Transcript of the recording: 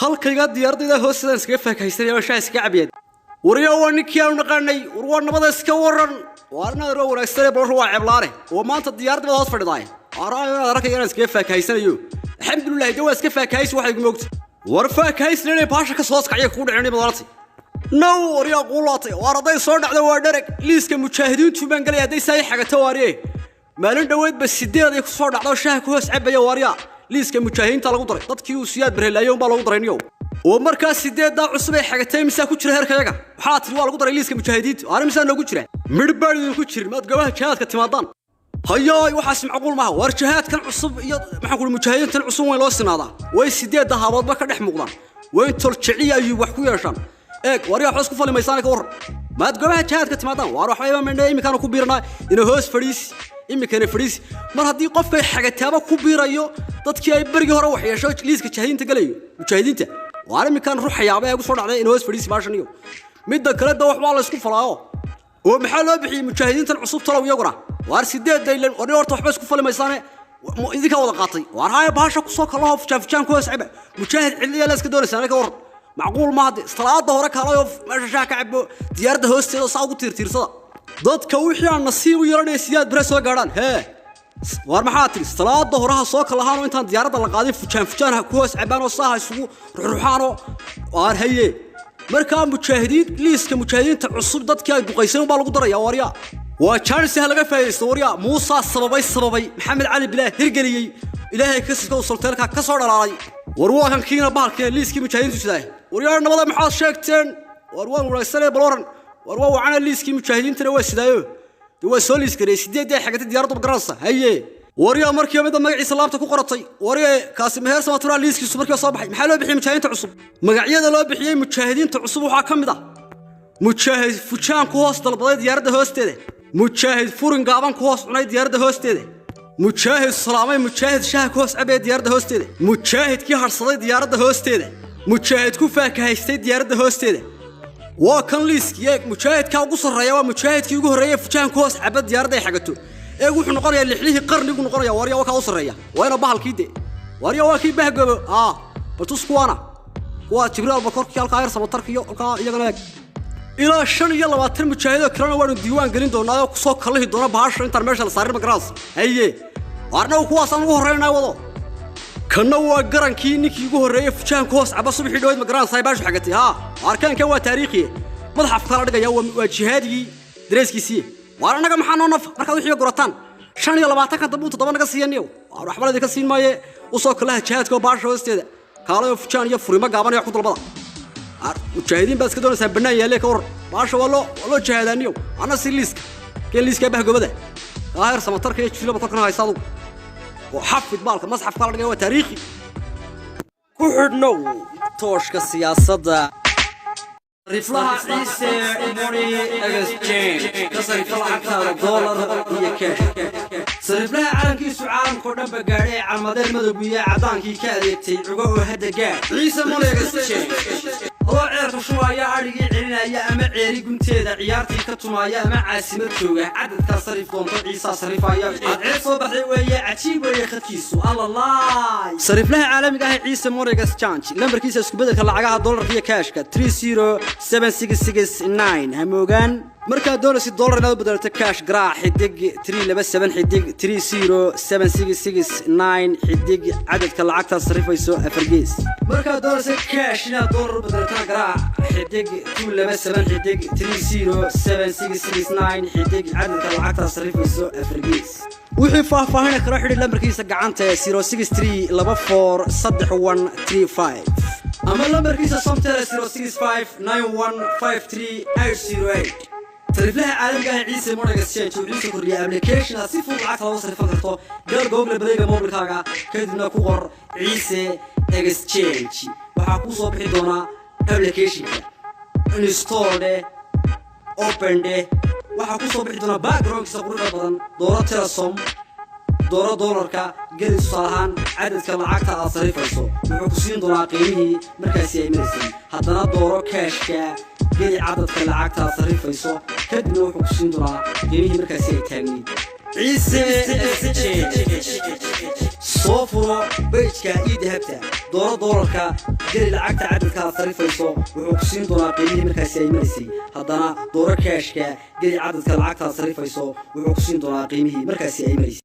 halkayga diyaardayda hoosteeda iska faakaysan oo shaas ka cabiyad wariyo waa ninkii aan naqaanay war nabada iska waran waarna roo wanaagsan ee baro waa ciblaare oo maanta diyaardada hoos fadhiday araayo arkayga iska faakeysanayo alxamdulillah jawaas iska faakeys waxay moogtay war faakeysnay baasha ka soo kacay ku dhicin madalati no wariyo qulaatay war aday soo dhacday waa dharag liiska mujaahidiintu baan galay haday say xagato wariye maalin dhaweed ba sideed ay ku soo dhacdo shaah ku hoos cabaya wariya liiska mujaahidiinta lagu daray dadkii uu siyaad barheelayo baa lagu darayniyo oo markaas sideeda cusub ay xagatay imisa ku jira heerkayaga waxa tii waa lagu daray liiska mujaahidiinta aan imisa noogu jira midbaadii ku jira mad gabaha jaadka timaadaan hayaay waxa macquul ma war jahaadkan cusub iyo maxaan ku mujaahidiintan cusub way loo sinaadaa way sideeda haboodba ka dhex muuqdaan way tolciya iyo wax ku yeeshaan eeg wariya xus ku falimaysan ka war mad gabaha jaadka timaadaan war waxba ma imika ku biirnaa inuu hoos fadhiis imika fadhiis mar hadii qofka xagataaba ku biirayo dadkii ay barigi hore wax yeesho liiska jahiinta galayo mujaahidiinta waana mikan ruuxayaaba ay ugu soo dhacday in hoos fadhiis baashaniyo midda kale da wax waa la isku falaayo oo maxaa loo bixiyay mujaahidiintan cusub talow iyaguna war sideed daylan oo horta waxba isku falimaysan idinka wada qaatay war haay baasha ku soo kala hof jaafjaan ku hoosayba mujaahid ciliya la iska doonaysan ka war macquul ma hadi salaada hore kalayo meesha shaah ka cabo diyaarada hoosteeda saa ugu tiirtiirsada dadka wixii aan nasiib u yeelanay siyaad bare soo gaadhaan war maxaa tiri salaada horaha soo kala ahaan intaan diyaarada la qaadin fujaan ku hoos cabaan oo saaha isugu ruuxaano waar haye markaa mujaahidiin liiska mujaahidiinta cusub dadkii ay duqaysan baa lagu daraya wariya waa chance laga faa'iideysto wariya Muuse sababay Maxamed Ali Bilaa hirgeliyay ilaahay ka soo sulteelka ka soo dhalaalay war waa kan kiina bahalkeen liiska mujaahidiintu siday wariya nabada maxaa sheegteen war waan wanaagsan baloran war waa wacana liiska mujaahidiinta waa sidaayo waa soo liis garay sideed xagatay diyaaradu garanaysa haye wariya markii mid magaciisa laabta ku qoratay wariya kaasi meher samatura liiskiisu markii soo baxay maxaa loo bixiyay mujaahidiinta cusub magacyada loo bixiyay mujaahidiinta cusub waxa kamid ah mujaahid fujaan ku hoos dalbaday diyaarada hoosteeda mujaahid furin gaaban ku hoos cunay diyaarada hoosteeda mujaahid salaamay mujaahid shaah ku hoos cabay diyaarada hoosteeda mujaahid ki harsaday diyaarada hoosteeda mujaahid ku faakahaystay diyaarada hoosteeda waa kan liiskiye mujaahidka ugu sareeya waa mujaahidkii ugu horeeyay fujaan ku hoos cabad diyaarada ay xagato ee wuxuu noqonayaa lixlihii qarnigu noqonayaa wariya waa ka u sareeya waana bahalkiide wariya waa kii bahgabo batus kuwana waa jibraal bakorkii halka ayar samatarkiyo halka iyagana ila 25 mujaahido kalena waanu diiwaan galin doonaa ku soo kalahi doona baasha inta meesha la saarin magaraas haye warna kuwaas aan ugu horeynaa wado kana waa garankii ninkii ugu horeeyay fujaan ku hoos caba subaxii dhaweed magaraas ay baashu xagatay arkaanka waa taariikhi madax kala dhigaya waa jihaadigi dareeskiisii war anaga maxaa noo naf marka wixii gurataan 25 ka dambu 7 naga siiyaniyo war waxba la ka siin maaye u soo kala jihaadka baasha hoosteeda kaalayo fujaan iyo furima gaaban iyo ku dalbada mujaahidiin baa iska doonaysan banaan yaale ka war baasha waa loo jihaadaniyo ana si liiska bahgobada qaahir samatarka iyo jilaba korkana haysaadu oo xafid baalka masxaf kala dhigay waa taariikhi ku xidhnow tooshka siyaasadda riflaha ciise money exchange kasari kala dollar iyo cash sariflaha caalamkiisu caalamka oo dhan ba gaadhay calmadeen madowgiya cadaankii ka adeegtay uga oo hadda gaar ciise money exchange oo ceerka shuwaaya arigii celinaya ama ceeri gunteeda ciyaartii ka tumaaya ama caasimad jooga cadadka sarif doonto ciise sarifaya ceer soo baxday weeye cajiib weeye khadkiisu allah sariflaha caalamiga ah ciise money exchange lambarkiisa isku beddelka lacagaha dollarka iyo cashka 30769 hamogan marka doonaysid dollar inaad bedelato cash garaac xidig 327 xidig 30769 xidig cadadka lacagta sarifayso afargees marka doonaysid cash inaad dollar bedelato garaac xidig 227 xidig 30769 xidig cadadka lacagta sarifayso afargees wixii faahfaahin kala xidhi lambarkiisa gacanta 063 ama lambarkiisa somtele 06591538808 sariflaha caalamiga ah ciise money exchange wuxuu kordhiyay application si fudud lacag loo sarifan karto gal google badayga mobilkaaga kadibna ku qor ciise exchange waxa ku soo bixi doona applicationka install open waxa ku soo bixi doona backgroundkiisa quruxda badan dooro telesom dooro dollarka geli saahan cadadka lacagta aad sarifayso wuxuu ku siin doonaa qiimihii markaas ay marisay haddana dooro cashka geli cadadka lacagta aad sarifayso kadibna wuxuu ku siin doonaa qiimihii markaas ay taagnayd ciise exchange صوفرو بيجكا إيد هبتا دولاركا قري العقد عددكا صريفيسو وحكسين دونا قيمه مركاسي أي مرسي هدانا دولار كاشكا قري عددكا العقد صريفيسو وحكسين دونا قيمه مركاسي أي مرسي